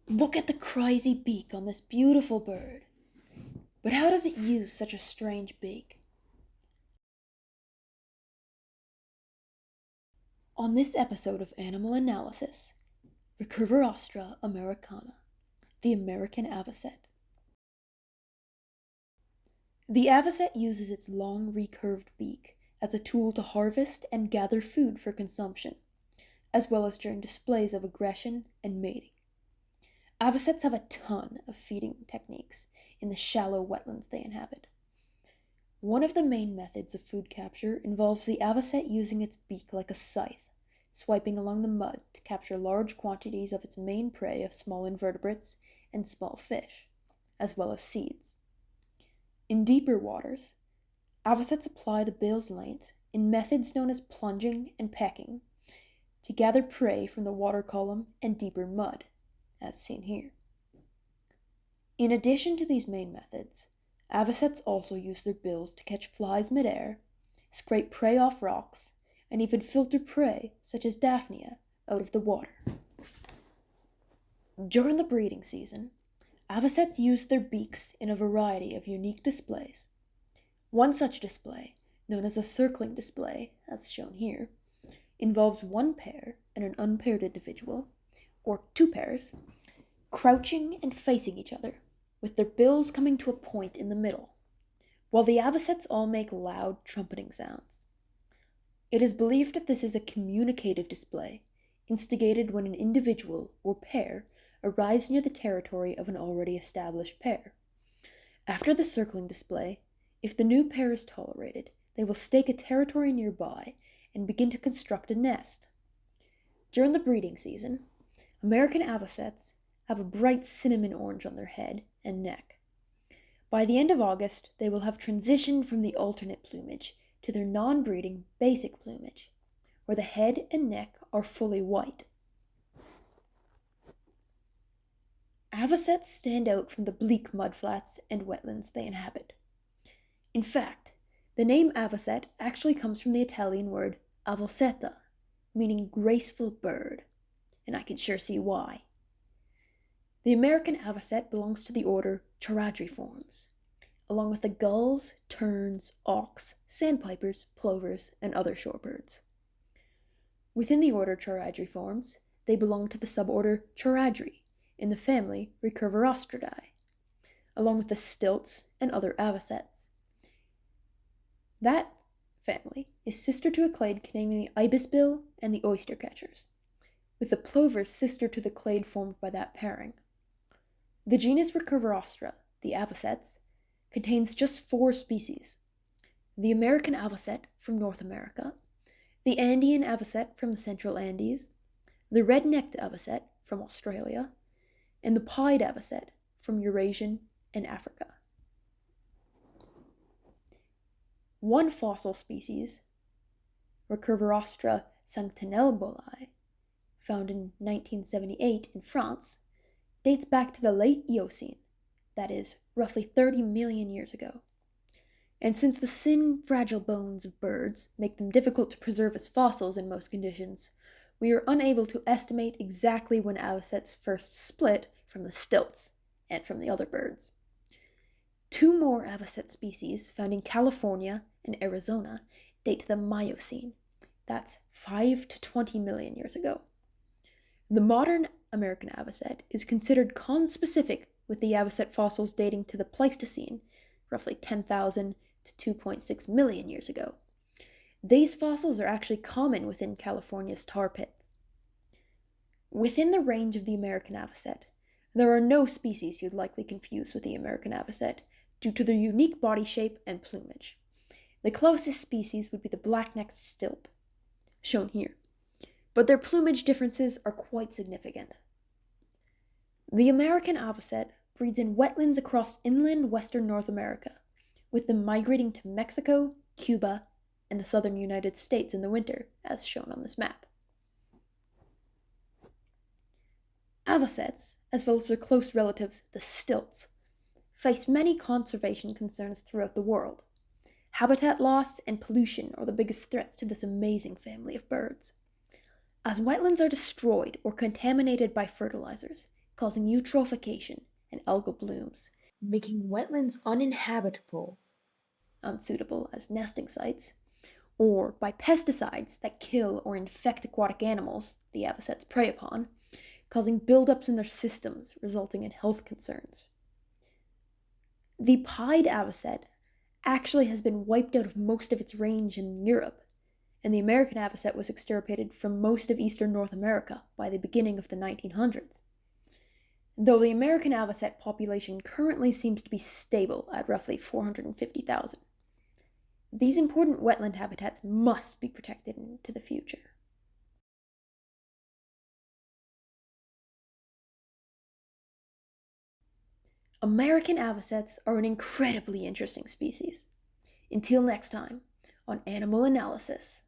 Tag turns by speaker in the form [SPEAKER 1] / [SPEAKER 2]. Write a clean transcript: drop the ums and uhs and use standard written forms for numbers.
[SPEAKER 1] Look at the crazy beak on this beautiful bird. But how does it use such a strange beak? On this episode of Animal Analysis, Recurvirostra Americana, the American Avocet. The avocet uses its long recurved beak as a tool to harvest and gather food for consumption, as well as during displays of aggression and mating. Avocets have a ton of feeding techniques in the shallow wetlands they inhabit. One of the main methods of food capture involves the avocet using its beak like a scythe, swiping along the mud to capture large quantities of its main prey of small invertebrates and small fish, as well as seeds. In deeper waters, avocets apply the bill's length in methods known as plunging and pecking to gather prey from the water column and deeper mud, as seen here. In addition to these main methods, avocets also use their bills to catch flies midair, scrape prey off rocks, and even filter prey, such as Daphnia, out of the water. During the breeding season, avocets use their beaks in a variety of unique displays. One such display, known as a circling display, as shown here, involves one pair and an unpaired individual, or two pairs, crouching and facing each other, with their bills coming to a point in the middle, while the avocets all make loud trumpeting sounds. It is believed that this is a communicative display, instigated when an individual or pair arrives near the territory of an already established pair. After the circling display, if the new pair is tolerated, they will stake a territory nearby and begin to construct a nest. During the breeding season, American avocets have a bright cinnamon orange on their head and neck. By the end of August, they will have transitioned from the alternate plumage to their non-breeding basic plumage, where the head and neck are fully white. Avocets stand out from the bleak mudflats and wetlands they inhabit. In fact, the name avocet actually comes from the Italian word avocetta, meaning graceful bird, and I can sure see why. The American avocet belongs to the order Charadriformes, along with the gulls, terns, auks, sandpipers, plovers, and other shorebirds. Within the order Charadriformes, they belong to the suborder Charadri, in the family Recurvirostridae, along with the stilts and other avocets. That family is sister to a clade containing the ibisbill and the oyster catchers, with the plovers sister to the clade formed by that pairing. The genus Recurvirostra, the Avocets, contains just 4 species: the American Avocet from North America, the Andean Avocet from the Central Andes, the red-necked Avocet from Australia, and the pied avocet from Eurasia and Africa. One fossil species, Recurvirostra sanctinelliboli, found in 1978 in France, dates back to the late Eocene, that is, roughly 30 million years ago. And since the thin, fragile bones of birds make them difficult to preserve as fossils in most conditions, we are unable to estimate exactly when avocets first split from the stilts and from the other birds. 2 more avocet species found in California and Arizona date to the Miocene, that's 5 to 20 million years ago. The modern American avocet is considered conspecific with the avocet fossils dating to the Pleistocene, roughly 10,000 to 2.6 million years ago. These fossils are actually common within California's tar pits. Within the range of the American avocet, there are no species you'd likely confuse with the American avocet due to their unique body shape and plumage. The closest species would be the black-necked stilt, shown here, but their plumage differences are quite significant. The American avocet breeds in wetlands across inland western North America, with them migrating to Mexico, Cuba, and the southern United States in the winter, as shown on this map. Avocets, as well as their close relatives, the stilts, face many conservation concerns throughout the world. Habitat loss and pollution are the biggest threats to this amazing family of birds. As wetlands are destroyed or contaminated by fertilizers, causing eutrophication and algal blooms,
[SPEAKER 2] making wetlands uninhabitable.
[SPEAKER 1] unsuitable as nesting sites, or by pesticides that kill or infect aquatic animals the avocets prey upon, causing buildups in their systems, resulting in health concerns. The pied avocet actually has been wiped out of most of its range in Europe, and the American avocet was extirpated from most of eastern North America by the beginning of the 1900s. Though the American avocet population currently seems to be stable at roughly 450,000. These important wetland habitats must be protected into the future. American avocets are an incredibly interesting species. Until next time, on Animal Analysis.